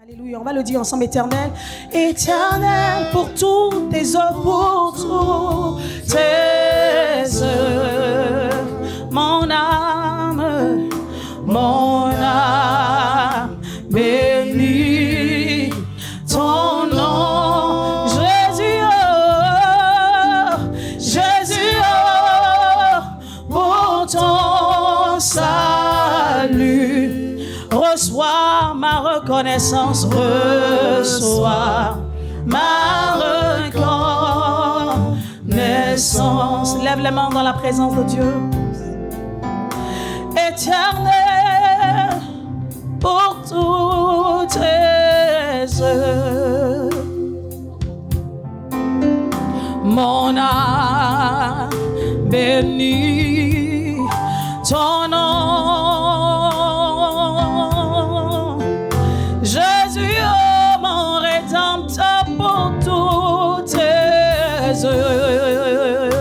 Alléluia, on va le dire ensemble, éternel. Éternel, pour toutes tes œuvres, pour toutes tes œuvres, mon âme bénit ton nom, Jésus, Jésus, pour ton salut. Reçois ma reconnaissance, reçois ma reconnaissance. Lève les mains dans la présence de Dieu. Éternel, pour toutes tes œuvres, mon âme bénit ton nom. Jésus, oh, mon rédempteur, pour toutes tes œuvres,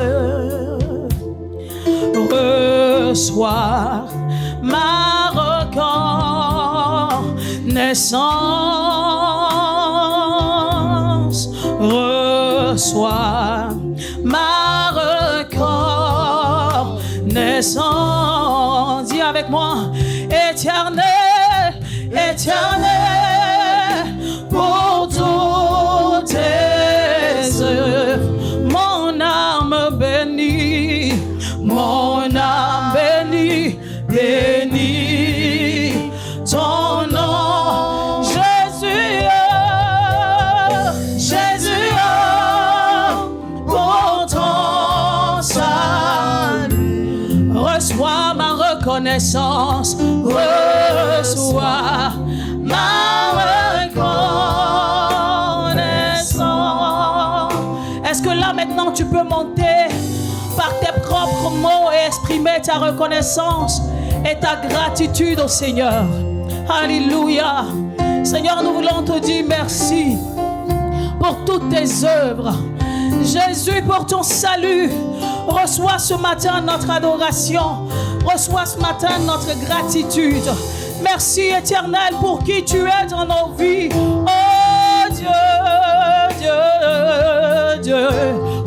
reçois ma reconnaissance, reçois ma reconnaissance. Dis avec moi, éternel, éternel, pour toutes tes œuvres, mon âme bénit, mon âme bénit, bénit ton nom, Jésus, Jésus, pour ton salut. Reçois ma reconnaissance, reçois ma reconnaissance. Est-ce que là maintenant tu peux monter par tes propres mots et exprimer ta reconnaissance et ta gratitude au Seigneur? Alléluia. Seigneur, nous voulons te dire merci pour toutes tes œuvres. Jésus, pour ton salut. Reçois ce matin notre adoration. Reçois ce matin notre gratitude. Merci éternel pour qui tu es dans nos vies. Oh Dieu, Dieu, Dieu.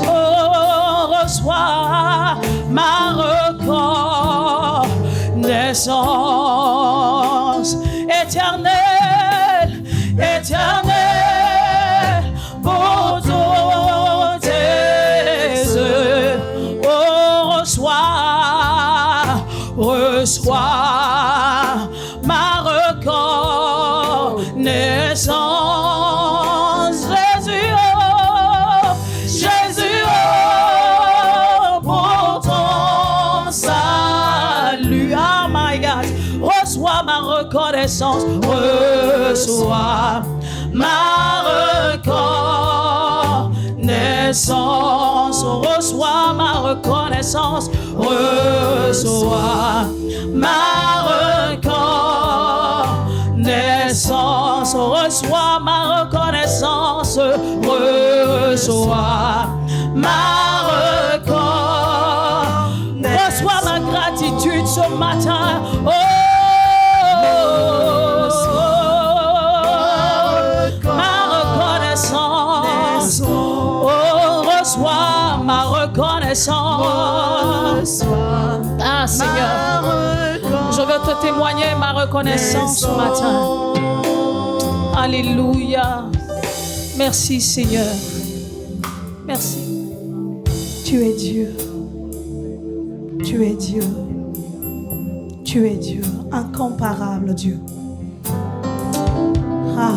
Oh, reçois ma reconnaissance. Éternel, éternel, pour toutes tes œuvres. Oh, reçois ma reconnaissance. Jésus, oh, Jésus, oh, pour ton salut. Oh my God. Reçois ma reconnaissance. Reçois ma reconnaissance. Reçois ma reconnaissance. Reçois ma reconnaissance. Reçois ma reconnaissance. Reçois ma reconnaissance. Reçois ma gratitude ce matin. Oh, ma reconnaissance. Oh, reçois ma reconnaissance. Ah Seigneur, je veux te témoigner ma reconnaissance ce matin. Alléluia. Merci Seigneur. Merci. Tu es Dieu. Tu es Dieu. Tu es Dieu. Incomparable Dieu. Ah.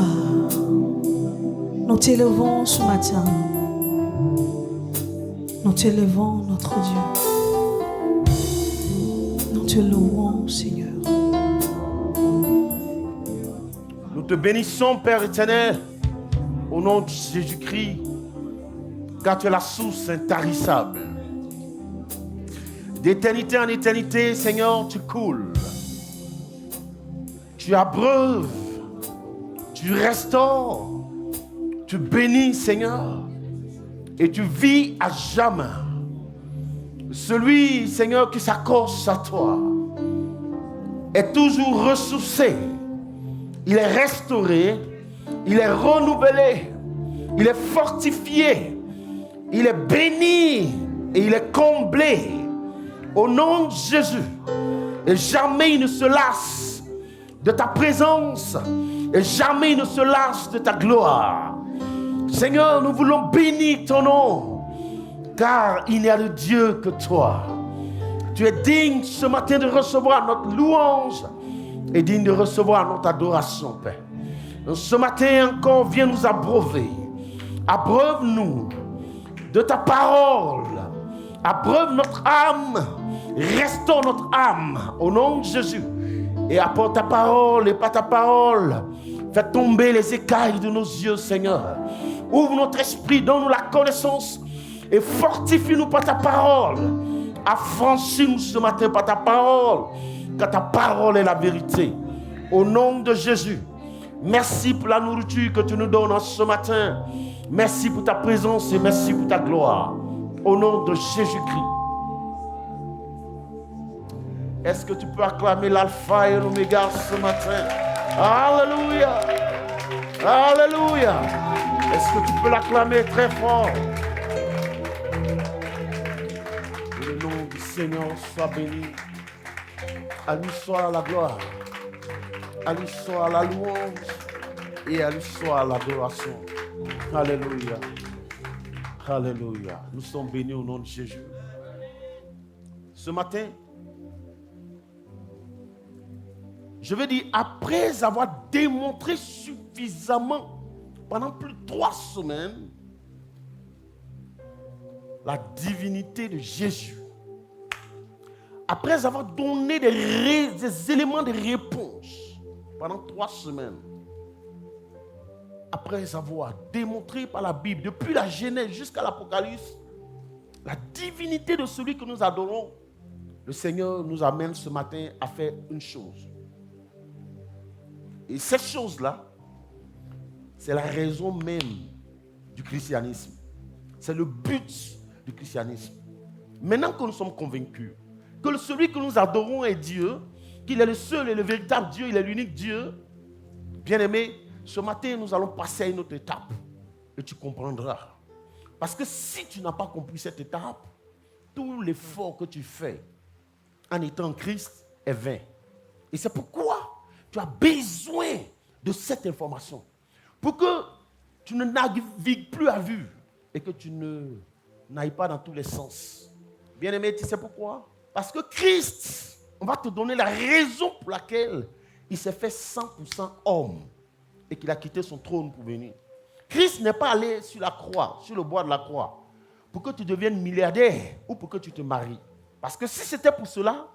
Nous t'élevons ce matin. Nous t'élevons notre Dieu. Nous te louons Seigneur. Nous te bénissons Père éternel au nom de Jésus-Christ, car tu es la source intarissable. D'éternité en éternité, Seigneur, tu coules. Tu abreuves, tu restaures, tu bénis, Seigneur, et tu vis à jamais. Celui, Seigneur, qui s'accroche à toi est toujours ressourcé, il est restauré il est renouvelé, il est fortifié, il est béni et il est comblé au nom de Jésus. Et jamais il ne se lasse de ta présence et jamais il ne se lasse de ta gloire. Seigneur, nous voulons bénir ton nom, car il n'y a de Dieu que toi. Tu es digne ce matin de recevoir notre louange et digne de recevoir notre adoration, Père. Ce matin encore, viens nous abreuver. Abreuve-nous de ta parole. Abreuve notre âme. Restaure notre âme au nom de Jésus. Et apporte ta parole et pas ta parole. Fais tomber les écailles de nos yeux, Seigneur. Ouvre notre esprit, donne-nous la connaissance et fortifie-nous par ta parole. Affranchis-nous ce matin par ta parole, car ta parole est la vérité. Au nom de Jésus, merci pour la nourriture que tu nous donnes ce matin. Merci pour ta présence et merci pour ta gloire. Au nom de Jésus-Christ. Est-ce que tu peux acclamer l'alpha et l'oméga ce matin? Alléluia! Alléluia! Est-ce que tu peux l'acclamer très fort? Que le nom du Seigneur soit béni. À lui soit la gloire. À lui soit la louange. Et à lui soit l'adoration. Alléluia. Alléluia. Nous sommes bénis au nom de Jésus. Ce matin, je veux dire, après avoir démontré suffisamment pendant plus de 3 semaines la divinité de Jésus, après avoir donné des éléments de réponse pendant 3 semaines, après avoir démontré par la Bible, depuis la Genèse jusqu'à l'Apocalypse, la divinité de celui que nous adorons, le Seigneur nous amène ce matin à faire une chose. Et cette chose-là, c'est la raison même du christianisme. C'est le but du christianisme. Maintenant que nous sommes convaincus que celui que nous adorons est Dieu, qu'il est le seul et le véritable Dieu, il est l'unique Dieu, bien-aimé, ce matin, nous allons passer à une autre étape. Et tu comprendras. Parce que si tu n'as pas compris cette étape, tout l'effort que tu fais en étant en Christ est vain. Et c'est pourquoi tu as besoin de cette information. Pour que tu ne navigues plus à vue et que tu n'ailles pas dans tous les sens. Bien-aimé, tu sais pourquoi? Parce que Christ, on va te donner la raison pour laquelle il s'est fait 100% homme et qu'il a quitté son trône pour venir. Christ n'est pas allé sur la croix, sur le bois de la croix, pour que tu deviennes milliardaire ou pour que tu te maries. Parce que si c'était pour cela,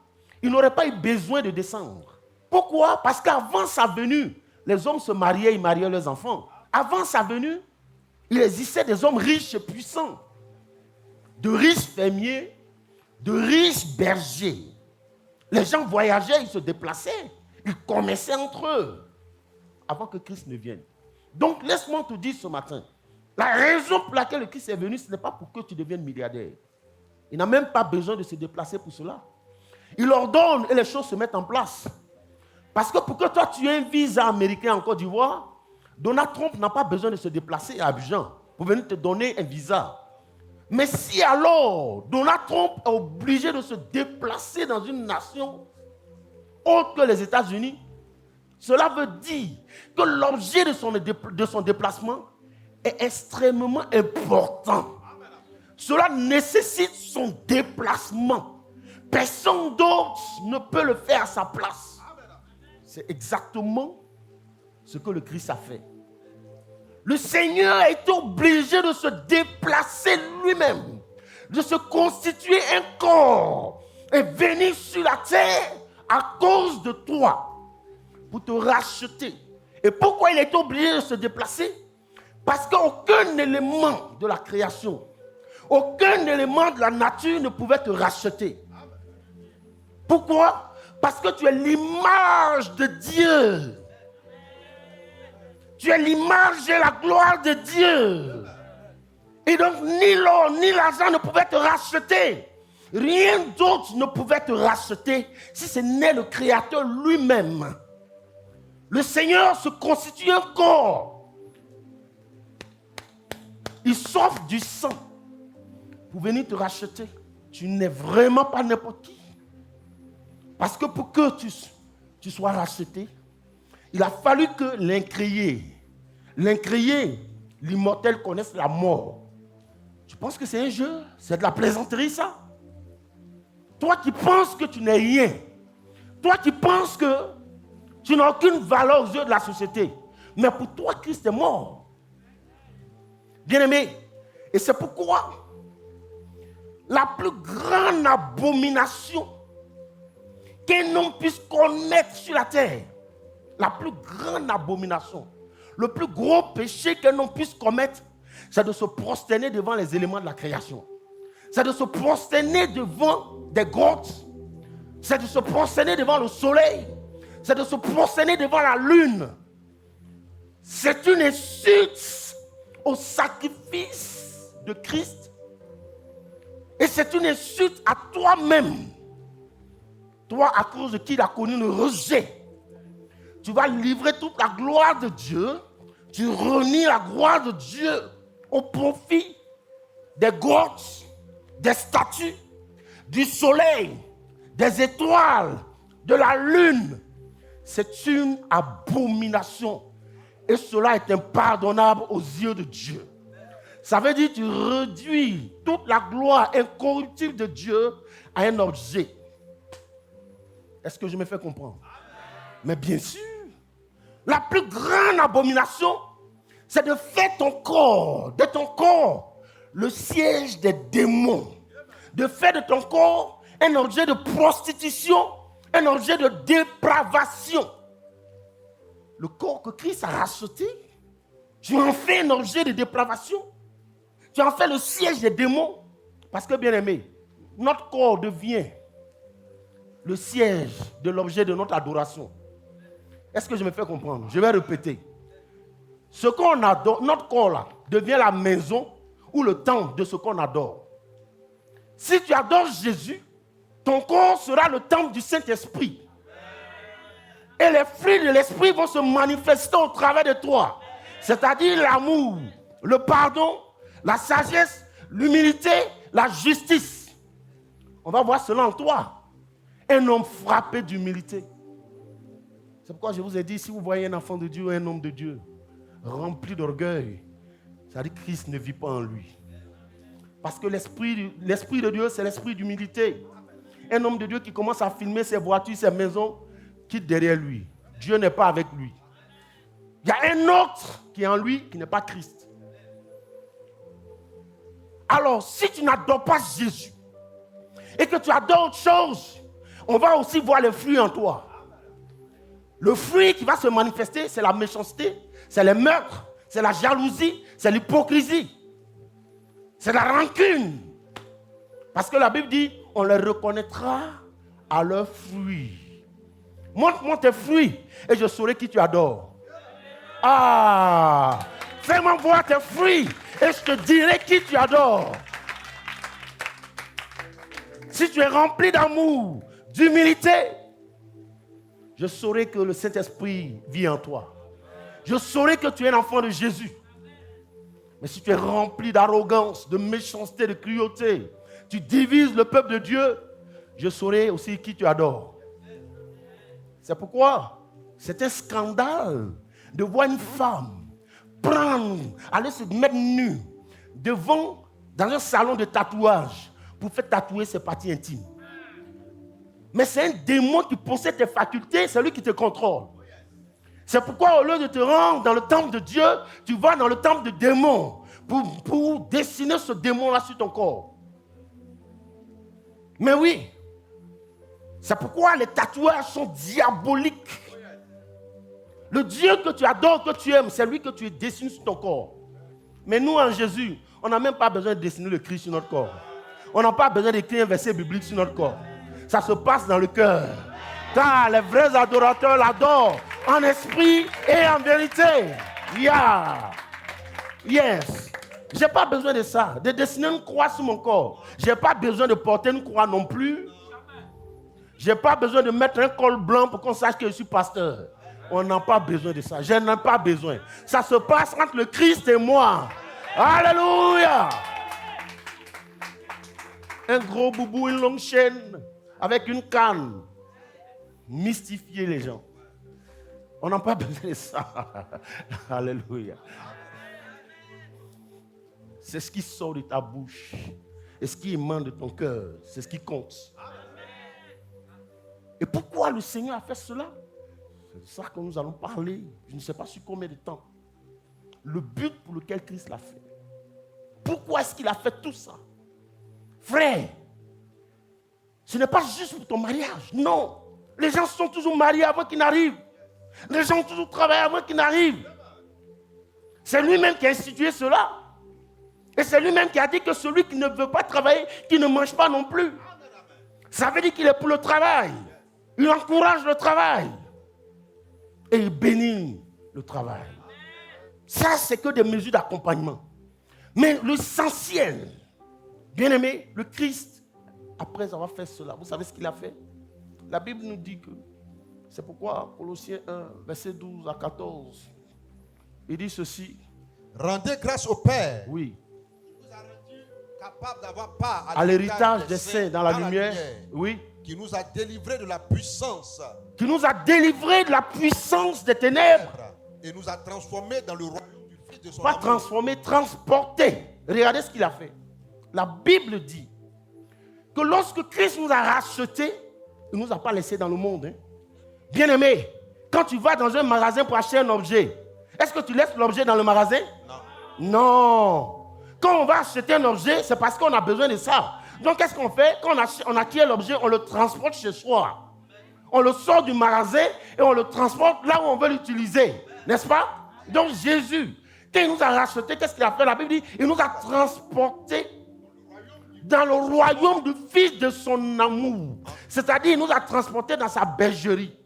il n'aurait pas eu besoin de descendre. Pourquoi? Parce qu'avant sa venue, les hommes se mariaient, ils mariaient leurs enfants. Avant sa venue, il existait des hommes riches et puissants, de riches fermiers, de riches bergers. Les gens voyageaient, ils se déplaçaient, ils commerçaient entre eux, avant que Christ ne vienne. Donc, laisse-moi te dire ce matin, la raison pour laquelle le Christ est venu, ce n'est pas pour que tu deviennes milliardaire. Il n'a même pas besoin de se déplacer pour cela. Il ordonne et les choses se mettent en place. Parce que pour que toi, tu aies un visa américain en Côte d'Ivoire, Donald Trump n'a pas besoin de se déplacer à Abidjan pour venir te donner un visa. Mais si alors Donald Trump est obligé de se déplacer dans une nation autre que les États-Unis, cela veut dire que l'objet de son déplacement est extrêmement important. Cela nécessite son déplacement. Personne d'autre ne peut le faire à sa place. C'est exactement ce que le Christ a fait. Le Seigneur a été obligé de se déplacer lui-même, de se constituer un corps et venir sur la terre à cause de toi pour te racheter. Et pourquoi il a été obligé de se déplacer? Parce qu'aucun élément de la création, aucun élément de la nature ne pouvait te racheter. Pourquoi? Parce que tu es l'image de Dieu. Tu es l'image et la gloire de Dieu. Et donc, ni l'or, ni l'argent ne pouvaient te racheter. Rien d'autre ne pouvait te racheter si ce n'est le Créateur lui-même. Le Seigneur se constitue un corps il s'offre du sang pour venir te racheter. Tu n'es vraiment pas n'importe qui. Parce que pour que tu sois racheté, il a fallu que l'incréé, l'immortel connaisse la mort. Tu penses que c'est un jeu? C'est de la plaisanterie, ça? Toi qui penses que tu n'es rien, toi qui penses que tu n'as aucune valeur aux yeux de la société, mais pour toi, Christ est mort. Bien-aimé, et c'est pourquoi la plus grande abomination qu'un homme puisse connaître sur la terre, la plus grande abomination, le plus gros péché qu'un homme puisse commettre, c'est de se prosterner devant les éléments de la création. C'est de se prosterner devant des grottes. C'est de se prosterner devant le soleil. C'est de se prosterner devant la lune. C'est une insulte au sacrifice de Christ. Et c'est une insulte à toi-même. Toi, à cause de qui il a connu le rejet. Tu vas livrer toute la gloire de Dieu. Tu renies la gloire de Dieu au profit des grottes, des statues, du soleil, des étoiles, de la lune. C'est une abomination. Et cela est impardonnable aux yeux de Dieu. Ça veut dire que tu réduis toute la gloire incorruptible de Dieu à un objet. Est-ce que je me fais comprendre? Mais bien sûr, la plus grande abomination, c'est de faire de ton corps, le siège des démons. De faire de ton corps un objet de prostitution, un objet de dépravation. Le corps que Christ a racheté, tu en fais un objet de dépravation. Tu en fais le siège des démons. Parce que, bien aimé, notre corps devient le siège de l'objet de notre adoration. Est-ce que je me fais comprendre? Je vais répéter. Ce qu'on adore, notre corps là, devient la maison ou le temple de ce qu'on adore. Si tu adores Jésus, ton corps sera le temple du Saint-Esprit. Et les fruits de l'Esprit vont se manifester au travers de toi. C'est-à-dire l'amour, le pardon, la sagesse, l'humilité, la justice. On va voir cela en toi. Un homme frappé d'humilité. C'est pourquoi je vous ai dit, si vous voyez un enfant de Dieu, un homme de Dieu, rempli d'orgueil, ça dit que Christ ne vit pas en lui. Parce que l'esprit de Dieu, c'est l'esprit d'humilité. Un homme de Dieu qui commence à filmer ses voitures, ses maisons, quitte derrière lui. Dieu n'est pas avec lui. Il y a un autre qui est en lui, qui n'est pas Christ. Alors, si tu n'adores pas Jésus et que tu adores autre chose, on va aussi voir les fruits en toi. Le fruit qui va se manifester, c'est la méchanceté, c'est les meurtres, c'est la jalousie, c'est l'hypocrisie, c'est la rancune. Parce que la Bible dit, on les reconnaîtra à leurs fruits. Montre-moi tes fruits et je saurai qui tu adores. Ah, fais-moi voir tes fruits et je te dirai qui tu adores. Si tu es rempli d'amour, d'humilité, je saurai que le Saint-Esprit vit en toi. Je saurai que tu es un enfant de Jésus. Mais si tu es rempli d'arrogance, de méchanceté, de cruauté, tu divises le peuple de Dieu, je saurai aussi qui tu adores. C'est pourquoi c'est un scandale de voir une femme aller se mettre nue dans un salon de tatouage pour faire tatouer ses parties intimes. Mais c'est un démon qui possède tes facultés, c'est lui qui te contrôle. C'est pourquoi au lieu de te rendre dans le temple de Dieu, tu vas dans le temple de démons pour dessiner ce démon-là sur ton corps. Mais oui, c'est pourquoi les tatouages sont diaboliques. Le Dieu que tu adores, que tu aimes, c'est lui que tu dessines sur ton corps. Mais nous, en Jésus, on n'a même pas besoin de dessiner le Christ sur notre corps. On n'a pas besoin d'écrire un verset biblique sur notre corps. Ça se passe dans le cœur. Car les vrais adorateurs l'adorent en esprit et en vérité. Yeah. Yes. Je n'ai pas besoin de ça, de dessiner une croix sur mon corps. Je n'ai pas besoin de porter une croix non plus. Je n'ai pas besoin de mettre un col blanc pour qu'on sache que je suis pasteur. On n'a pas besoin de ça. Je n'en ai pas besoin. Ça se passe entre le Christ et moi. Alléluia. Un gros boubou, une longue chaîne, avec une canne. Mystifier les gens. On n'a pas besoin de ça. Alléluia. C'est ce qui sort de ta bouche. Et ce qui émane de ton cœur. C'est ce qui compte. Et pourquoi le Seigneur a fait cela? C'est de ça que nous allons parler. Je ne sais pas sur combien de temps. Le but pour lequel Christ l'a fait. Pourquoi est-ce qu'il a fait tout ça? Frère, ce n'est pas juste pour ton mariage. Non. Les gens sont toujours mariés avant qu'ils n'arrivent. Les gens ont toujours travaillé avant qu'ils n'arrivent. C'est lui-même qui a institué cela. Et c'est lui-même qui a dit que celui qui ne veut pas travailler, qui ne mange pas non plus. Ça veut dire qu'il est pour le travail. Il encourage le travail. Et il bénit le travail. Ça, c'est que des mesures d'accompagnement. Mais l'essentiel, bien aimé, le Christ, après avoir fait cela, vous savez ce qu'il a fait? La Bible nous dit que, c'est pourquoi Colossiens 1, verset 12 à 14, il dit ceci. Rendez grâce au Père. Oui. Qui nous a rendu capables d'avoir part à l'héritage des saints dans la lumière. Oui. Qui nous a délivrés de la puissance. Qui nous a délivrés de la puissance des ténèbres. Et nous a transformés dans le royaume du Fils de son Pas amour. transformés, transportés. Regardez ce qu'il a fait. La Bible dit que lorsque Christ nous a rachetés, il ne nous a pas laissés dans le monde. Hein. Bien aimé, quand tu vas dans un magasin pour acheter un objet, est-ce que tu laisses l'objet dans le magasin? Non. Non. Quand on va acheter un objet, c'est parce qu'on a besoin de ça. Donc, qu'est-ce qu'on fait? Quand on acquiert l'objet, on le transporte chez soi. On le sort du magasin et on le transporte là où on veut l'utiliser. N'est-ce pas? Donc, Jésus, quand il nous a rachetés, qu'est-ce qu'il a fait? La Bible dit, il nous a transportés dans le royaume du Fils de son amour. C'est-à-dire, il nous a transportés dans sa bergerie.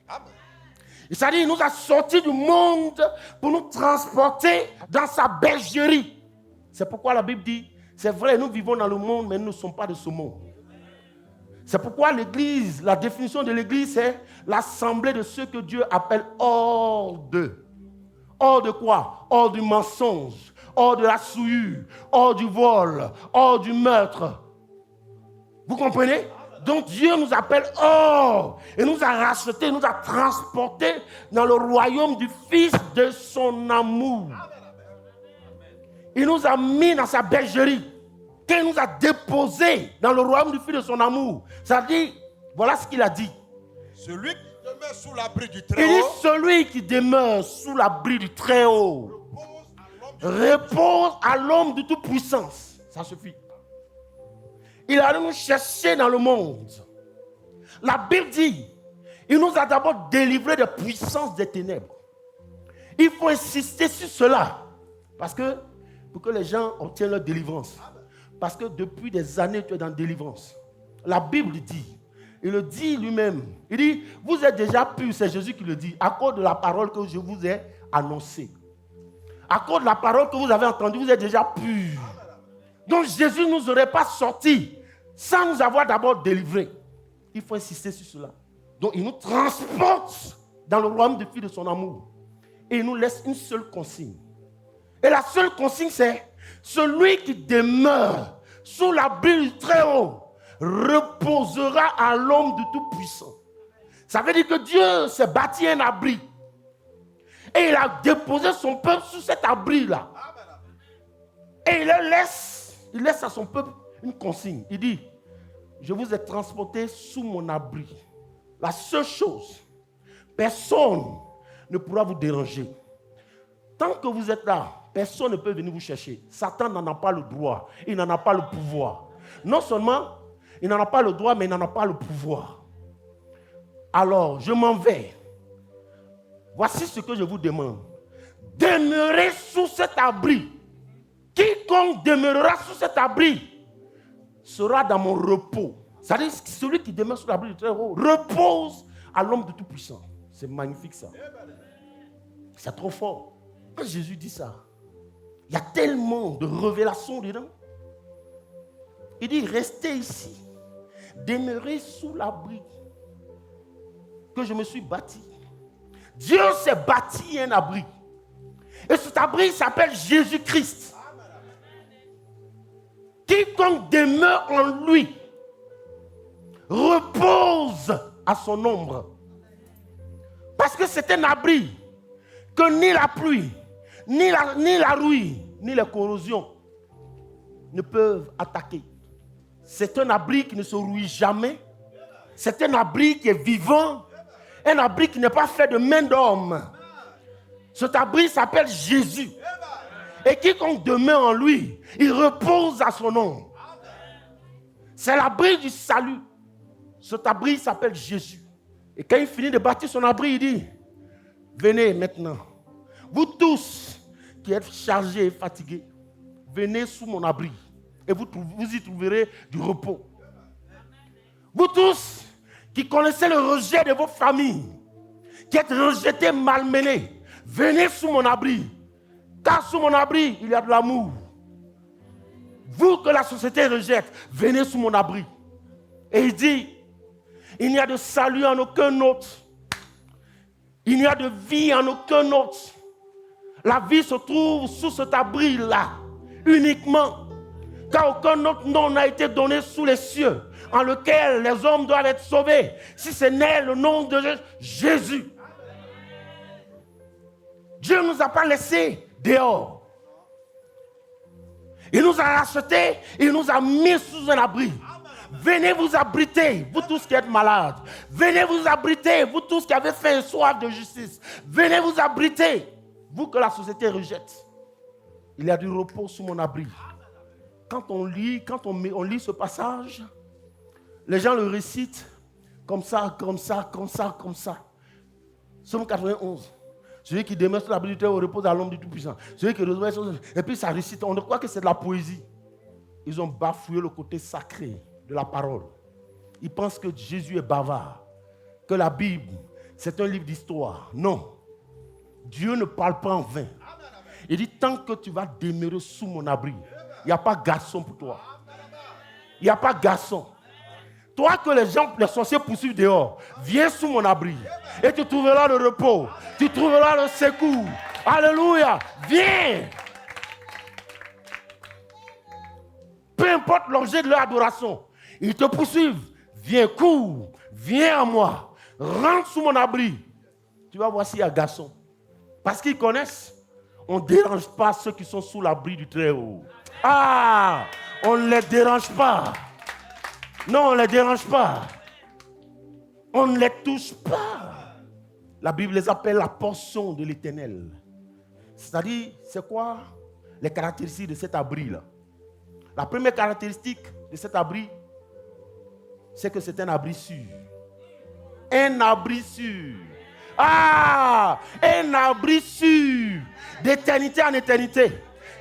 C'est-à-dire, il nous a sortis du monde pour nous transporter dans sa bergerie. C'est pourquoi la Bible dit, c'est vrai, nous vivons dans le monde, mais nous ne sommes pas de ce monde. C'est pourquoi l'Église, la définition de l'Église, c'est l'assemblée de ceux que Dieu appelle hors d'eux. Hors de quoi? Hors du mensonge, hors de la souillure, hors du vol, hors du meurtre. Vous comprenez? Donc Dieu nous appelle hors et nous a rachetés, nous a transportés dans le royaume du Fils de son amour. Il nous a mis dans sa bergerie. Qu'il nous a déposés dans le royaume du Fils de son amour. Ça dit, voilà ce qu'il a dit. Celui qui demeure sous l'abri du Il Très-Haut. dit, celui qui demeure sous l'abri du Très-Haut repose à l'homme de toute puissance. Ça suffit. Il a nous chercher dans le monde. La Bible dit, il nous a d'abord délivrés des puissances des ténèbres. Il faut insister sur cela. Parce que, pour que les gens obtiennent leur délivrance. Parce que depuis des années, tu es dans la délivrance. La Bible dit, il le dit lui-même. Il dit, vous êtes déjà purs, c'est Jésus qui le dit, à cause de la parole que je vous ai annoncée. À cause de la parole que vous avez entendue, vous êtes déjà purs. Donc Jésus ne nous aurait pas sortis sans nous avoir d'abord délivrés. Il faut insister sur cela. Donc il nous transporte dans le royaume du Fils de son amour. Et il nous laisse une seule consigne. Et la seule consigne, c'est celui qui demeure sous l'abri du Très-Haut reposera à l'homme de Tout-Puissant. Ça veut dire que Dieu s'est bâti un abri. Et il a déposé son peuple sous cet abri-là. Et il laisse à son peuple une consigne. Il dit, je vous ai transporté sous mon abri. La seule chose, personne ne pourra vous déranger. Tant que vous êtes là, personne ne peut venir vous chercher. Satan n'en a pas le droit. Il n'en a pas le pouvoir. Non seulement, il n'en a pas le droit, mais il n'en a pas le pouvoir. Alors, je m'en vais. Voici ce que je vous demande. Demeurez sous cet abri. Quiconque demeurera sous cet abri sera dans mon repos. C'est-à-dire que celui qui demeure sous l'abri du Très-Haut repose à l'homme de Tout-Puissant. C'est magnifique ça. C'est trop fort. Quand Jésus dit ça, il y a tellement de révélations dedans. Il dit, restez ici. Demeurez sous l'abri que je me suis bâti. Dieu s'est bâti un abri. Et cet abri s'appelle Jésus-Christ. Quiconque demeure en lui repose à son ombre. Parce que c'est un abri que ni la pluie, ni la rouille, ni la corrosion ne peuvent attaquer. C'est un abri qui ne se rouille jamais. C'est un abri qui est vivant. Un abri qui n'est pas fait de main d'homme. Cet abri s'appelle Jésus. Et quiconque demeure en lui, il repose à son ombre. C'est l'abri du salut. Cet abri s'appelle Jésus. Et quand il finit de bâtir son abri, il dit, venez maintenant. Vous tous qui êtes chargés et fatigués, venez sous mon abri. Et vous y trouverez du repos. Vous tous qui connaissez le rejet de vos familles, qui êtes rejetés, malmenés, venez sous mon abri. Car sous mon abri, il y a de l'amour. Vous que la société rejette, venez sous mon abri. Et il dit, il n'y a de salut en aucun autre. Il n'y a de vie en aucun autre. La vie se trouve sous cet abri-là, uniquement. Car aucun autre nom n'a été donné sous les cieux, en lequel les hommes doivent être sauvés, si ce n'est le nom de Jésus. Dieu ne nous a pas laissés dehors. Il nous a rachetés, il nous a mis sous un abri. Venez vous abriter, vous tous qui êtes malades. Venez vous abriter, vous tous qui avez faim et soif de justice. Venez vous abriter, vous que la société rejette. Il y a du repos sous mon abri. Quand on lit ce passage, les gens le récitent comme ça, comme ça, comme ça, comme ça. Psaume 91. Celui qui demeure sur l'abri du Très-Haut repose à l'ombre du Tout-Puissant. Celui qui reçoit choses. Et puis ça récite. On croit que c'est de la poésie. Ils ont bafoué le côté sacré de la parole. Ils pensent que Jésus est bavard. Que la Bible, c'est un livre d'histoire. Non. Dieu ne parle pas en vain. Il dit, tant que tu vas demeurer sous mon abri, il n'y a pas garçon pour toi. Il n'y a pas garçon. Toi que les sorciers poursuivent dehors, viens sous mon abri. Et tu trouveras le repos. Tu trouveras le secours. Alléluia. Viens. Peu importe l'objet de leur adoration. Ils te poursuivent. Viens, cours. Viens à moi. Rentre sous mon abri. Tu vas voir s'il y a garçon. Parce qu'ils connaissent. On ne dérange pas ceux qui sont sous l'abri du Très-Haut. Ah, on ne les dérange pas. Non, on ne les dérange pas. On ne les touche pas. La Bible les appelle la portion de l'Éternel. C'est-à-dire, c'est quoi les caractéristiques de cet abri-là? La première caractéristique de cet abri, c'est que c'est un abri sûr. Un abri sûr. Ah, un abri sûr. D'éternité en éternité.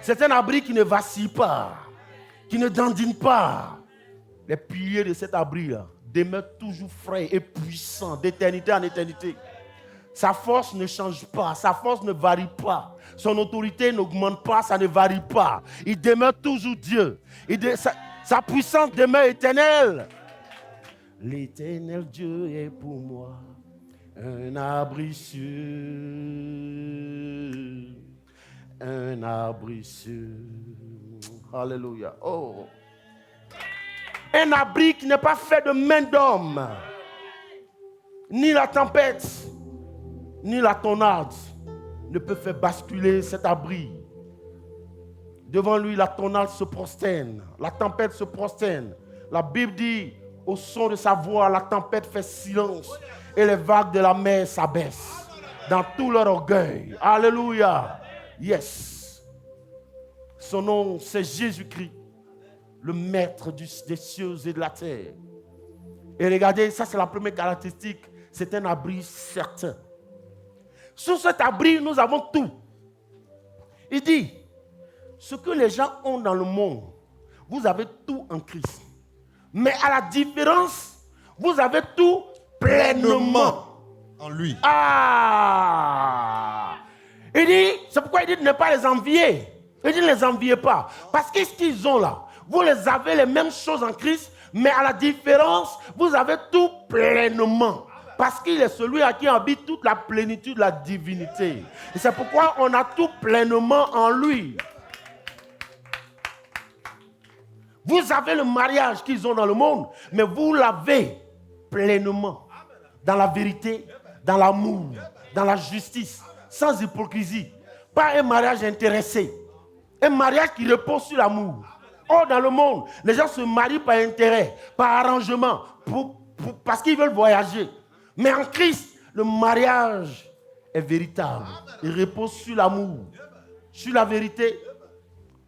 C'est un abri qui ne vacille pas, qui ne dandine pas. Les piliers de cet abri-là demeurent toujours frais et puissants d'éternité en éternité. Sa force ne change pas, sa force ne varie pas. Son autorité n'augmente pas, ça ne varie pas. Il demeure toujours Dieu. Sa puissance demeure éternelle. L'éternel Dieu est pour moi un abri sûr. Un abri sûr. Alléluia. Oh. Un abri qui n'est pas fait de main d'homme. Ni la tempête, ni la tornade ne peut faire basculer cet abri. Devant lui, la tornade se prosterne. La tempête se prosterne. La Bible dit, au son de sa voix, la tempête fait silence. Et les vagues de la mer s'abaissent. Dans tout leur orgueil. Alléluia. Yes. Son nom, c'est Jésus-Christ. Le maître des cieux et de la terre. Et regardez, ça c'est la première caractéristique. C'est un abri certain. Sous cet abri, nous avons tout. Il dit, ce que les gens ont dans le monde, vous avez tout en Christ. Mais à la différence, vous avez tout pleinement en lui. Ah! Il dit, c'est pourquoi il dit de ne pas les envier. Il dit ne les enviez pas. Parce que ce qu'ils ont là, vous les avez les mêmes choses en Christ, mais à la différence, vous avez tout pleinement. Parce qu'il est celui à qui habite toute la plénitude de la divinité. Et c'est pourquoi on a tout pleinement en lui. Vous avez le mariage qu'ils ont dans le monde, mais vous l'avez pleinement. Dans la vérité, dans l'amour, dans la justice, sans hypocrisie. Pas un mariage intéressé. Un mariage qui repose sur l'amour. Or, dans le monde, les gens se marient par intérêt, par arrangement, parce qu'ils veulent voyager. Mais en Christ, le mariage est véritable. Il repose sur l'amour, sur la vérité.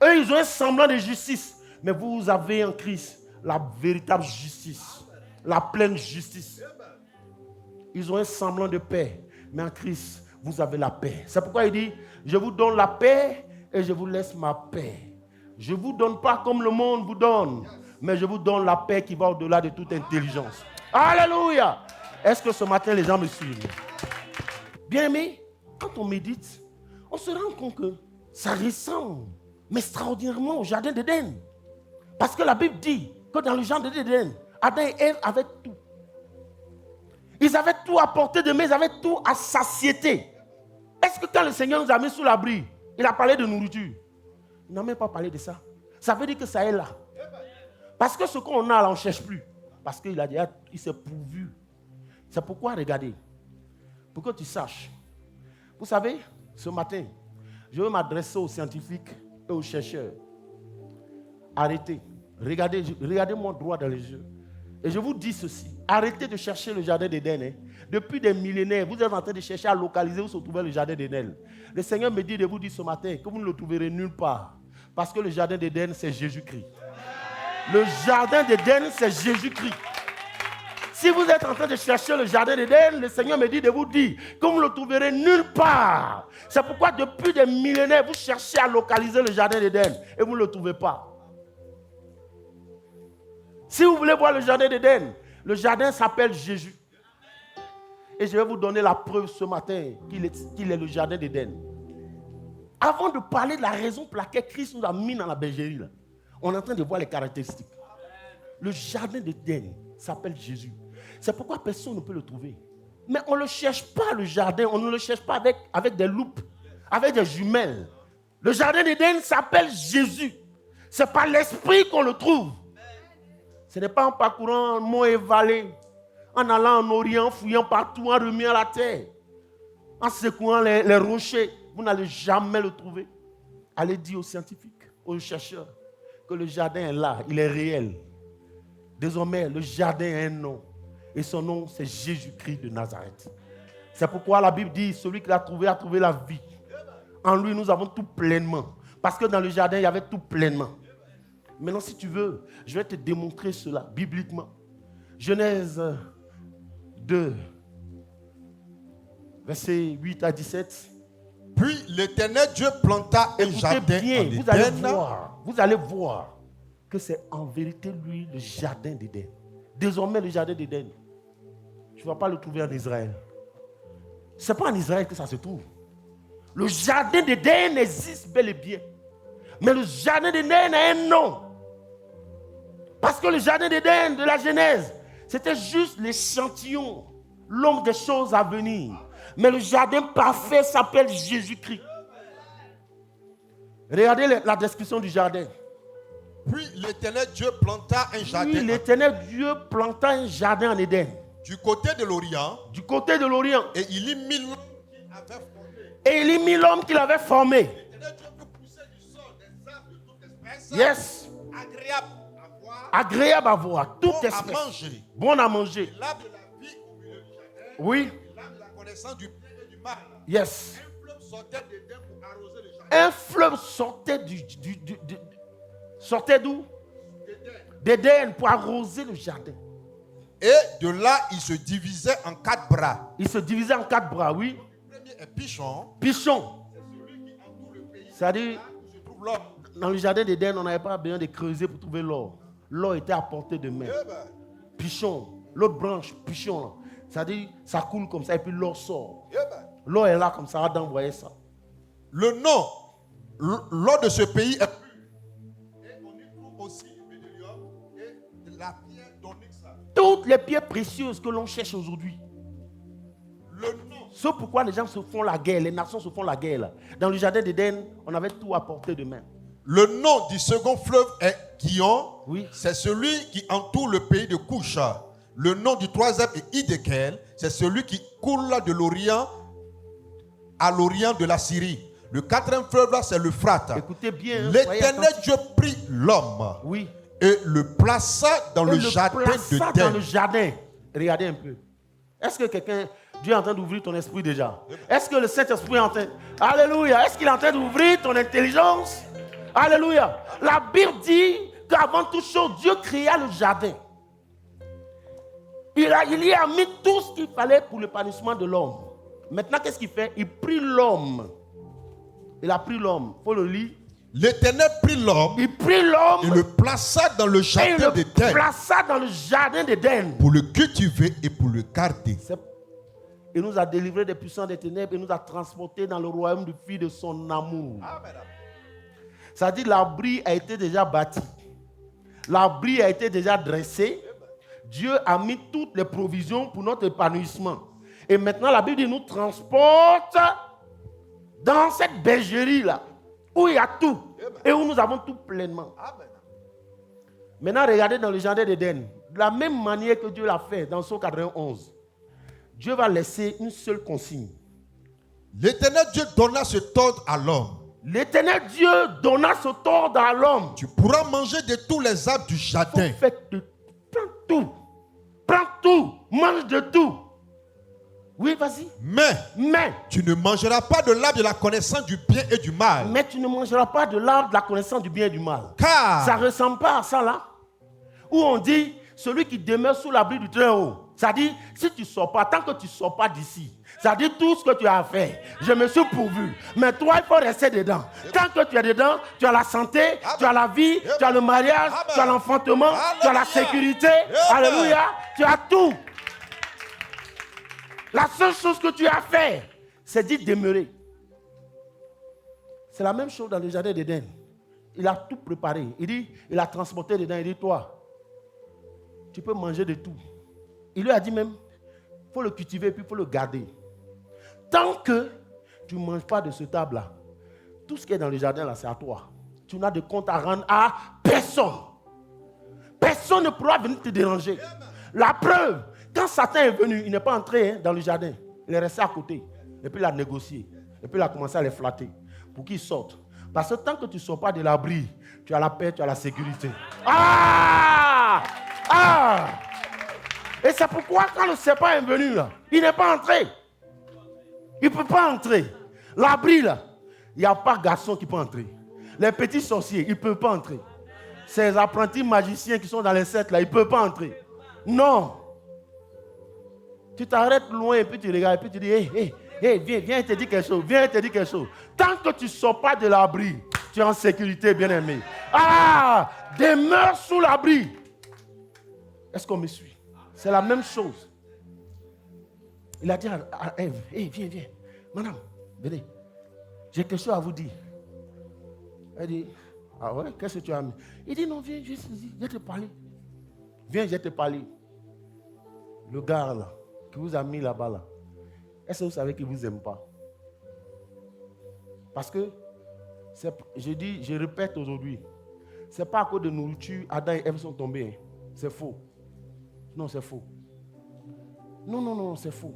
Eux, ils ont un semblant de justice. Mais vous avez en Christ la véritable justice, la pleine justice. Ils ont un semblant de paix. Mais en Christ, vous avez la paix. C'est pourquoi il dit, je vous donne la paix et je vous laisse ma paix. Je ne vous donne pas comme le monde vous donne, mais je vous donne la paix qui va au-delà de toute intelligence. Alléluia! Est-ce que ce matin, les gens me suivent? Bien aimé, quand on médite, on se rend compte que ça ressemble, mais extraordinairement, au jardin d'Éden. Parce que la Bible dit que dans le jardin d'Éden, Adam et Ève avaient tout. Ils avaient tout à portée de main, ils avaient tout à satiété. Est-ce que quand le Seigneur nous a mis sous l'abri, il a parlé de nourriture? Il n'a même pas parlé de ça. Ça veut dire que ça est là. Parce que ce qu'on a là, on ne cherche plus. Parce qu'il a dit, il s'est pourvu. C'est pourquoi, regardez, pour que tu saches. Vous savez, ce matin, je veux m'adresser aux scientifiques et aux chercheurs. Arrêtez. Regardez-moi droit dans les yeux. Et je vous dis ceci. Arrêtez de chercher le jardin d'Éden. Hein. Depuis des millénaires, vous êtes en train de chercher à localiser où se trouvait le jardin d'Éden. Le Seigneur me dit de vous dire ce matin que vous ne le trouverez nulle part. Parce que le jardin d'Éden, c'est Jésus-Christ. Le jardin d'Éden, c'est Jésus-Christ. Si vous êtes en train de chercher le jardin d'Éden, le Seigneur me dit de vous dire que vous ne le trouverez nulle part. C'est pourquoi depuis des millénaires, vous cherchez à localiser le jardin d'Éden et vous ne le trouvez pas. Si vous voulez voir le jardin d'Éden, le jardin s'appelle Jésus. Et je vais vous donner la preuve ce matin qu'il est le jardin d'Éden. Avant de parler de la raison pour laquelle Christ nous a mis dans la bergerie, là, on est en train de voir les caractéristiques. Le jardin d'Éden s'appelle Jésus. C'est pourquoi personne ne peut le trouver. Mais on ne le cherche pas, le jardin. On ne le cherche pas avec des loupes, avec des jumelles. Le jardin d'Éden s'appelle Jésus. C'est par l'esprit qu'on le trouve. Ce n'est pas en parcourant monts et vallées, en allant en Orient, fouillant partout, en remuant la terre, en secouant les rochers. Vous n'allez jamais le trouver. Allez dire aux scientifiques, aux chercheurs, que le jardin est là, il est réel. Désormais, le jardin a un nom. Et son nom, c'est Jésus-Christ de Nazareth. C'est pourquoi la Bible dit, celui qui l'a trouvé a trouvé la vie. En lui, nous avons tout pleinement. Parce que dans le jardin, il y avait tout pleinement. Maintenant, si tu veux, je vais te démontrer cela bibliquement. Genèse 2, versets 8 à 17. Puis l'Éternel Dieu planta un jardin bien, en vous allez voir que c'est en vérité lui le jardin d'Éden. Désormais, le jardin d'Éden, tu ne vas pas le trouver en Israël. Ce n'est pas en Israël que ça se trouve. Le jardin d'Éden existe bel et bien. Mais le jardin d'Éden a un nom. Parce que le jardin d'Éden de la Genèse, c'était juste l'échantillon, l'ombre des choses à venir. Mais le jardin parfait s'appelle Jésus-Christ. Regardez la description du jardin. Puis l'Éternel Dieu planta un jardin. Puis l'Éternel Dieu planta un jardin en Éden. Du côté de l'Orient. Du côté de l'Orient. Et il y mit l'homme qu'il avait formé. Et il y mit l'homme qu'il avait formé. L'Éternel Dieu peut pousser du sol des arbres de toute espèce. Yes. Agréable à voir. Agréable à voir. Toute Bon espèce. à manger. Bon à manger. L'arbre de la vie au milieu du jardin. Oui. L'arbre de la connaissance du bien et du mal. Yes. Un fleuve sortait d'Éden pour arroser le jardin. Un fleuve sortait d'où? D'Éden pour arroser le jardin. Et de là, il se divisait en 4 bras. Il se divisait en 4 bras, oui. Le premier est Pichon. Pichon. C'est celui qui entoure le pays. C'est-à-dire, Là où se trouve l'or. dans le jardin d'Éden, on n'avait pas besoin de creuser pour trouver l'or. L'or était à portée de main. Eh ben, Pichon. L'autre branche, pichon. Là. C'est-à-dire, ça coule comme ça et puis l'or sort. eh ben. L'or est là comme ça, Adam voyait ça. Le nom, l'or de ce pays est pur. Et on y trouve aussi du bérylium et de la pierre d'onyx. Toutes les pierres précieuses que l'on cherche aujourd'hui. Le nom. C'est pourquoi les gens se font la guerre, les nations se font la guerre. Là. Dans le jardin d'Éden, on avait tout à portée de main. Le nom du second fleuve est Gihon. Oui. C'est celui qui entoure le pays de Couche. Le nom du troisième est Hiddekel. C'est celui qui coule de l'Orient à l'Orient de la Syrie. Le quatrième fleuve là, c'est l'Euphrate. Écoutez bien. Hein, L'Éternel Dieu prit l'homme. Oui. Et le plaça dans le jardin plaça de dans Dène. le jardin. Regardez un peu. Est-ce que Dieu est en train d'ouvrir ton esprit déjà? Est-ce que le Saint-Esprit est en train... Alléluia. Est-ce qu'il est en train d'ouvrir ton intelligence? Alléluia. La Bible dit qu'avant toute chose, Dieu créa le jardin. Il y a mis tout ce qu'il fallait pour l'épanouissement de l'homme. Maintenant, qu'est-ce qu'il fait? Il prit l'homme. Il a pris l'homme. Il faut le lire. L'Éternel prit l'homme. Il prit l'homme. Et le plaça dans le jardin Et il d'Éden. le plaça dans le jardin d'Éden. Pour le cultiver et pour le garder. Il nous a délivrés des puissants des ténèbres et nous a transportés dans le royaume du Fils de son amour. Ça dit l'abri a été déjà bâti. L'abri a été déjà dressé. Dieu a mis toutes les provisions pour notre épanouissement. Et maintenant, la Bible dit, nous transporte dans cette bergerie-là, où il y a tout, et où nous avons tout pleinement. Maintenant, regardez dans le jardin d'Éden. De la même manière que Dieu l'a fait dans Psaume 91, Dieu va laisser une seule consigne. L'Éternel Dieu donna cet ordre à l'homme. L'Éternel Dieu donna cet ordre à l'homme. Tu pourras manger de tous les arbres du jardin. Prends tout. Prends tout. Mange de tout. Oui, vas-y. Mais tu ne mangeras pas de l'arbre de la connaissance du bien et du mal. Mais tu ne mangeras pas de l'arbre de la connaissance du bien et du mal. Car ça ne ressemble pas à ça là. Où on dit, celui qui demeure sous l'abri du Très-Haut. Ça dit, si tu ne sors pas, tant que tu ne sors pas d'ici, ça dit tout ce que tu as fait. Je me suis pourvu. Mais toi, il faut rester dedans. Tant que tu es dedans, tu as la santé, tu as la vie, tu as le mariage, tu as l'enfantement, tu as la sécurité. Alléluia. Tu as tout. La seule chose que tu as fait, c'est d'y demeurer. C'est la même chose dans le jardin d'Éden. Il a tout préparé. Il dit, il a transporté dedans. Il dit, toi, tu peux manger de tout. Il lui a dit même, il faut le cultiver puis il faut le garder. Tant que tu ne manges pas de ce table-là, tout ce qui est dans le jardin, là, c'est à toi. Tu n'as de compte à rendre à personne. Personne ne pourra venir te déranger. La preuve, quand Satan est venu, il n'est pas entré dans le jardin. Il est resté à côté. Et puis il a négocié. Et puis il a commencé à les flatter pour qu'ils sortent. Parce que tant que tu ne sors pas de l'abri, tu as la paix, tu as la sécurité. Et c'est pourquoi quand le serpent est venu, là, il n'est pas entré. Il ne peut pas entrer. L'abri, là, il n'y a pas de garçon qui peut entrer. Les petits sorciers, ils ne peuvent pas entrer. Ces apprentis magiciens qui sont dans les cercles, là, ils ne peuvent pas entrer. Non. Tu t'arrêtes loin et puis tu regardes et puis tu dis, viens, te dire quelque chose, viens, te dire quelque chose. Tant que tu ne sors pas de l'abri, tu es en sécurité, bien-aimé. Demeure sous l'abri. Est-ce qu'on me suit? C'est la même chose. Il a dit à Ève, viens, madame, venez. J'ai quelque chose à vous dire. Elle dit, ah ouais, qu'est-ce que tu as mis? Il dit, non, viens, je vais te parler. Viens, je vais te parler. Le gars là, qui vous a mis là-bas là, est-ce que vous savez qu'il ne vous aime pas? Parce que, je répète aujourd'hui, ce n'est pas à cause de nourriture, Adam et Ève sont tombés. C'est faux. Non, c'est faux. Non, c'est faux.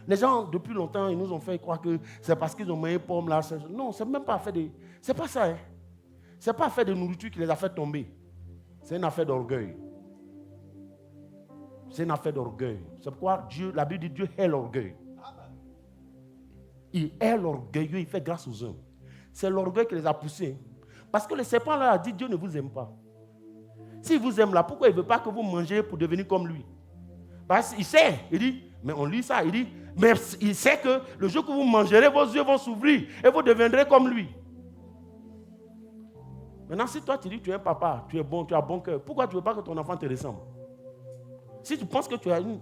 Les gens, depuis longtemps, ils nous ont fait croire que c'est parce qu'ils ont mangé pomme là. Non, c'est même pas fait de... C'est pas ça. C'est pas fait de nourriture qui les a fait tomber. C'est une affaire d'orgueil. C'est une affaire d'orgueil. C'est pourquoi la Bible dit Dieu hait l'orgueil. Il hait l'orgueil, il fait grâce aux hommes. C'est l'orgueil qui les a poussés. Parce que le serpent là a dit Dieu ne vous aime pas. S'il vous aime là, pourquoi il ne veut pas que vous mangez pour devenir comme lui? Parce qu'il sait, il dit, mais on lit ça, il dit, mais il sait que le jour que vous mangerez, vos yeux vont s'ouvrir et vous deviendrez comme lui. Maintenant, si toi tu dis que tu es un papa, tu es bon, tu as bon cœur, pourquoi tu ne veux pas que ton enfant te ressemble? Si tu penses que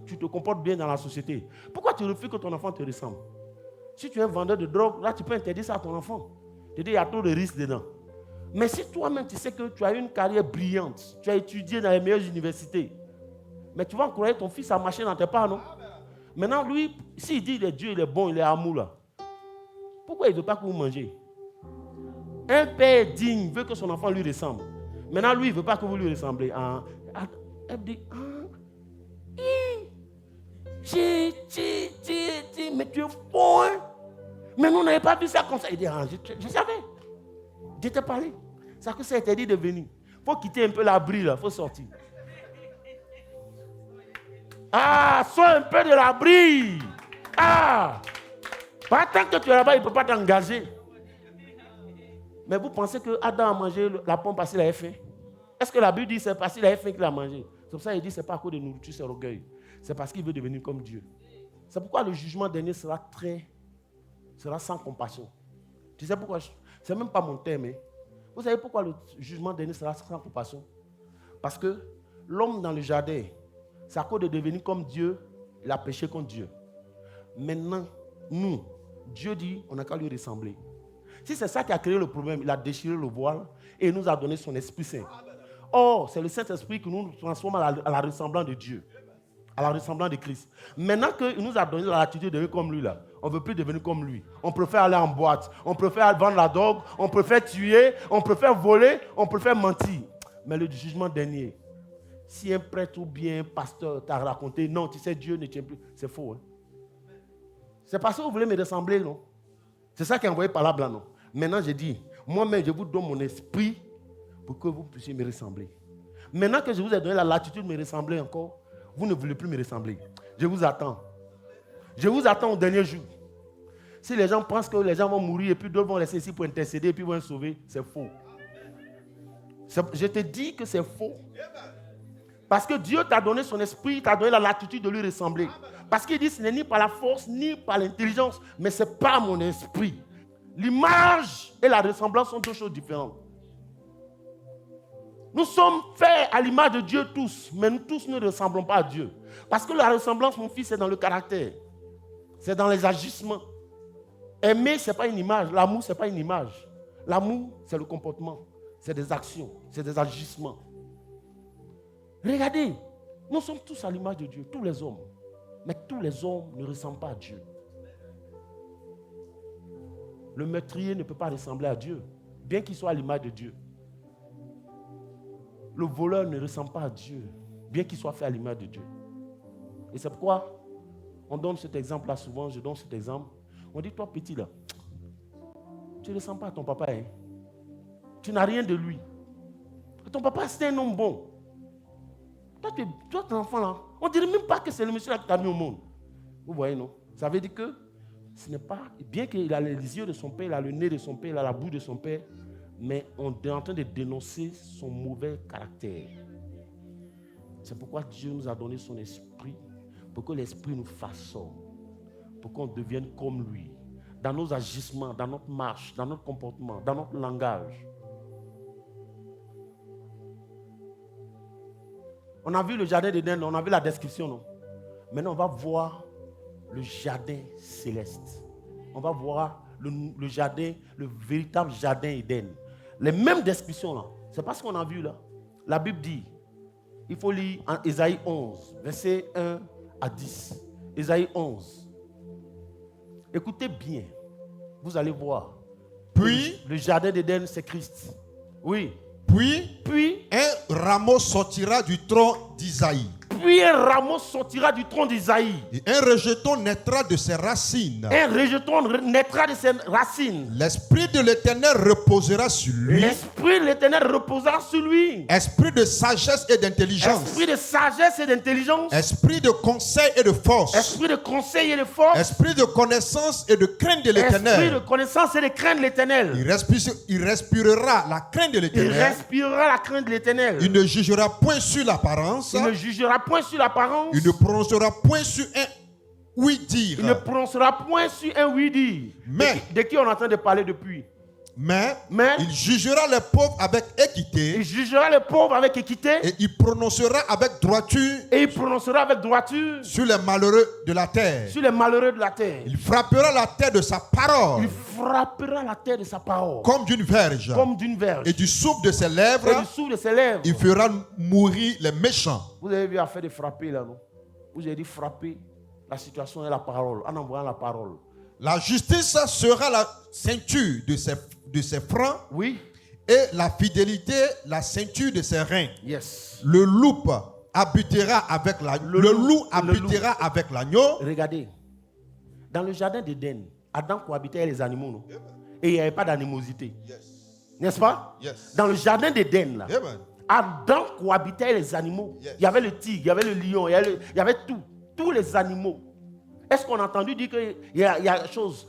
tu te comportes bien dans la société, pourquoi tu refuses que ton enfant te ressemble? Si tu es un vendeur de drogue, là tu peux interdire ça à ton enfant. Tu dis, il y a trop de risques dedans. Mais si toi-même tu sais que tu as une carrière brillante, tu as étudié dans les meilleures universités, mais tu vas encourager ton fils à marcher dans tes pas, non? Maintenant, lui, s'il dit il est Dieu, il est bon, il est amour là, pourquoi il ne veut pas que vous mangez? Un père digne veut que son enfant lui ressemble. Maintenant, lui, il ne veut pas que vous lui ressemblez. Elle dit, mais tu es fou, hein? Mais nous, on n'avait pas vu ça comme ça. Il dit, je savais. Je t'ai parlé. Ça que ça a dit de venir. Il faut quitter un peu l'abri, là. Il faut sortir. Sois un peu de l'abri. Pas tant que tu es là-bas, il ne peut pas t'engager. Mais vous pensez que Adam a mangé la pomme parce qu'il avait faim? Est-ce que la Bible dit que c'est parce qu'il avait faim qu'il a mangé? C'est pour ça qu'il dit que ce n'est pas à cause de nourriture, c'est l'orgueil. C'est parce qu'il veut devenir comme Dieu. C'est pourquoi le jugement dernier sera sans compassion. Tu sais pourquoi? Ce n'est même pas mon thème. Hein? Vous savez pourquoi le jugement dernier sera sans compassion? Parce que l'homme dans le jardin, c'est à cause de devenir comme Dieu, il a péché contre Dieu. Maintenant, nous, Dieu dit, on n'a qu'à lui ressembler. Si c'est ça qui a créé le problème, il a déchiré le voile et il nous a donné son Esprit Saint. Or, c'est le Saint-Esprit qui nous transforme à la ressemblance de Dieu, à la ressemblance de Christ. Maintenant qu'il nous a donné la latitude de devenir comme lui, là, on ne veut plus devenir comme lui. On préfère aller en boîte, on préfère vendre la drogue, on préfère tuer, on préfère voler, on préfère mentir. Mais le jugement dernier, si un prêtre ou bien un pasteur t'a raconté, non, tu sais, Dieu ne tient plus, c'est faux. Hein? C'est parce que vous voulez me ressembler, non? C'est ça qui est envoyé par là, blanc, non? Maintenant, je dis, moi-même, je vous donne mon esprit pour que vous puissiez me ressembler. Maintenant que je vous ai donné la latitude de me ressembler encore, vous ne voulez plus me ressembler. Je vous attends. Je vous attends au dernier jour. Si les gens pensent que les gens vont mourir et puis d'autres vont rester ici pour intercéder et puis vont sauver, c'est faux. Je te dis que c'est faux. Parce que Dieu t'a donné son esprit, t'a donné la latitude de lui ressembler. Parce qu'il dit ce n'est ni par la force, ni par l'intelligence, mais c'est par mon esprit. L'image et la ressemblance sont deux choses différentes. Nous sommes faits à l'image de Dieu tous, mais nous tous ne ressemblons pas à Dieu. Parce que la ressemblance, mon fils, c'est dans le caractère. C'est dans les agissements. Aimer, ce n'est pas une image. L'amour, ce n'est pas une image. L'amour, c'est le comportement. C'est des actions, c'est des agissements. Regardez, nous sommes tous à l'image de Dieu, tous les hommes. Mais tous les hommes ne ressemblent pas à Dieu. Le meurtrier ne peut pas ressembler à Dieu, bien qu'il soit à l'image de Dieu. Le voleur ne ressemble pas à Dieu, bien qu'il soit fait à l'image de Dieu. Et c'est pourquoi on donne cet exemple-là souvent, je donne cet exemple. On dit, toi petit là, tu ne ressembles pas à ton papa. Hein? Tu n'as rien de lui. Ton papa, c'est un homme bon. Toi, ton enfant là, on ne dirait même pas que c'est le monsieur là qui t'a mis au monde. Vous voyez, non? Ça veut dire que ce n'est pas, bien qu'il a les yeux de son père, il a le nez de son père, il a la bouche de son père, mais on est en train de dénoncer son mauvais caractère. C'est pourquoi Dieu nous a donné son esprit, pour que l'esprit nous façonne, pour qu'on devienne comme lui, dans nos agissements, dans notre marche, dans notre comportement, dans notre langage. On a vu le jardin d'Éden, on a vu la description, non? Maintenant, on va voir le jardin céleste. On va voir le jardin, le véritable jardin Éden. Les mêmes descriptions là. C'est pas ce qu'on a vu là. La Bible dit, il faut lire en Ésaïe 11, versets 1 à 10. Ésaïe 11. Écoutez bien. Vous allez voir. Puis, le jardin d'Éden, c'est Christ. Oui. Puis, un rameau sortira du tronc d'Isaïe. Puis un rameau sortira du tronc d'Isaïe. Et un rejeton naîtra de ses racines. Un rejeton naîtra de ses racines. L'Esprit de l'Éternel reposera sur lui. L'Esprit de l'Éternel reposera sur lui. Esprit de sagesse et d'intelligence. Esprit de sagesse et d'intelligence. Esprit de conseil et de force. Esprit de conseil et de force. Esprit de connaissance et de crainte de l'Éternel. Esprit de connaissance et de crainte de l'Éternel. Il respirera la crainte de l'Éternel. Il respirera la crainte de l'Éternel. Il ne jugera point sur l'apparence. Il ne jugera point sur l'apparence. Il ne prononcera point sur un oui-dire. Il ne prononcera point sur un oui-dire. Mais de qui on est en train de parler depuis? Mais il jugera les pauvres avec équité. Il jugera les pauvres avec équité. Et il prononcera avec droiture. Et il prononcera avec droiture sur les malheureux de la terre. Sur les malheureux de la terre. Il frappera la terre de sa parole. Il frappera la terre de sa parole. Comme d'une verge. Comme d'une verge. Et du souffle de ses lèvres. Et du souffle de ses lèvres. Il fera mourir les méchants. Vous avez vu l'affaire de frapper là, non? Vous avez dit frapper la situation et la parole, en envoyant la parole. La justice sera la ceinture de ses francs. Oui. Et la fidélité, la ceinture de ses reins. Yes. Le loup habitera avec avec l'agneau. Regardez. Dans le jardin d'Éden, Adam cohabitait avec les animaux, non? Et il n'y avait pas d'animosité. N'est-ce pas? Yes. Dans le jardin d'Éden, là, Amen. Adam cohabitait avec les animaux. Yes. Il y avait le tigre, il y avait le lion, il y avait tout. Tous les animaux. Est-ce qu'on a entendu dire qu'il y a quelque chose,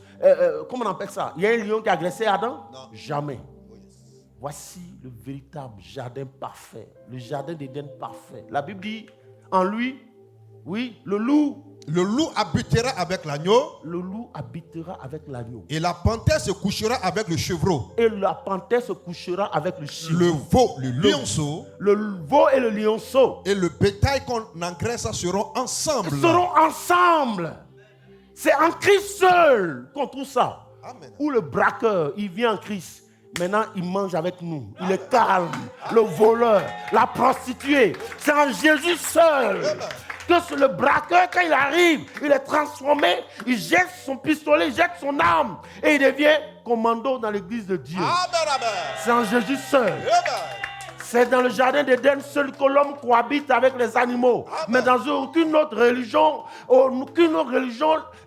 comment on appelle ça? Il y a un lion qui a agressé Adam? Non. Jamais. Voici le véritable jardin parfait. Le jardin d'Éden parfait. La Bible dit, en lui, oui, le loup habitera avec l'agneau. Le loup habitera avec l'agneau. Et la panthère se couchera avec le chevreau. Et la panthère se couchera avec le chivreau. Le veau, le lionceau. Le veau et le lionceau. Et le bétail qu'on engraisse seront ensemble. Ils seront ensemble. C'est en Christ seul qu'on trouve ça. Amen. Où le braqueur, il vient en Christ. Maintenant, il mange avec nous. Il est calme. Le voleur, la prostituée. C'est en Jésus seul. Que le braqueur, quand il arrive, il est transformé. Il jette son pistolet, il jette son arme. Et il devient commando dans l'église de Dieu. Amen, amen. C'est en Jésus seul. Amen. C'est dans le jardin d'Éden seul que l'homme cohabite avec les animaux. Amen. Mais dans aucune autre religion,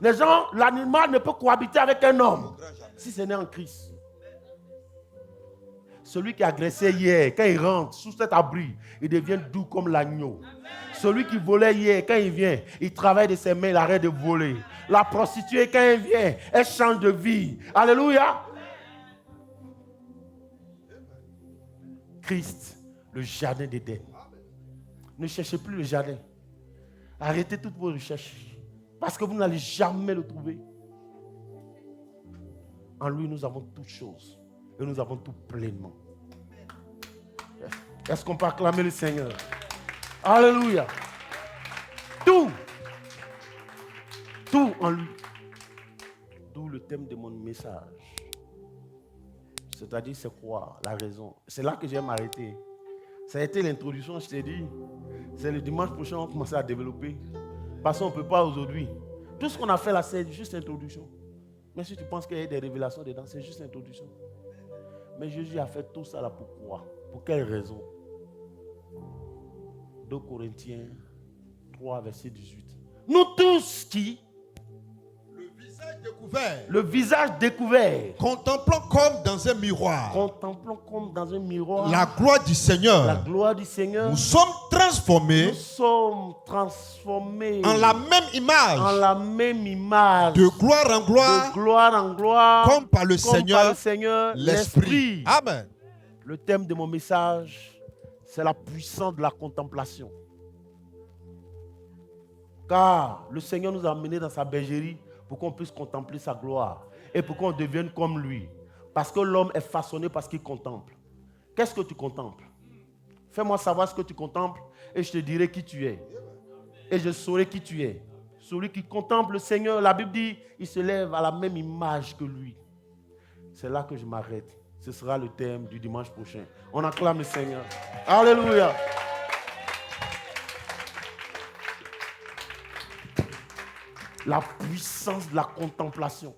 les gens, l'animal ne peut cohabiter avec un homme. Si ce n'est en Christ. Celui qui a agressé hier, quand il rentre sous cet abri, il devient doux comme l'agneau. Celui qui volait hier, quand il vient, il travaille de ses mains, il arrête de voler. La prostituée, quand elle vient, elle change de vie. Alléluia. Christ, le jardin d'Éden. Ne cherchez plus le jardin. Arrêtez toutes vos recherches. Parce que vous n'allez jamais le trouver. En lui, nous avons toutes choses. Et nous avons tout pleinement. Est-ce qu'on peut acclamer le Seigneur? Alléluia. Tout. Tout en lui. D'où le thème de mon message. C'est-à-dire, c'est quoi la raison? C'est là que j'aime m'arrêter. Ça a été l'introduction, je t'ai dit. C'est le dimanche prochain qu'on va commencer à développer. Parce qu'on ne peut pas aujourd'hui. Tout ce qu'on a fait là, c'est juste l'introduction. Mais si tu penses qu'il y a des révélations dedans, c'est juste l'introduction. Mais Jésus a fait tout ça là pourquoi? Pour quelle raison? 2 Corinthiens 3, verset 18. Nous tous qui, le visage découvert, contemplant comme dans un miroir, la gloire du Seigneur, nous sommes transformés, en la même image, de gloire en gloire, comme par le Seigneur, l'Esprit. Amen. Le thème de mon message, c'est la puissance de la contemplation. Car le Seigneur nous a amenés dans sa bergerie pour qu'on puisse contempler sa gloire et pour qu'on devienne comme lui. Parce que l'homme est façonné parce qu'il contemple. Qu'est-ce que tu contemples? Fais-moi savoir ce que tu contemples et je te dirai qui tu es. Et je saurai qui tu es. Celui qui contemple le Seigneur, la Bible dit, il se lève à la même image que lui. C'est là que je m'arrête. Ce sera le thème du dimanche prochain. On acclame le Seigneur. Alléluia. La puissance de la contemplation.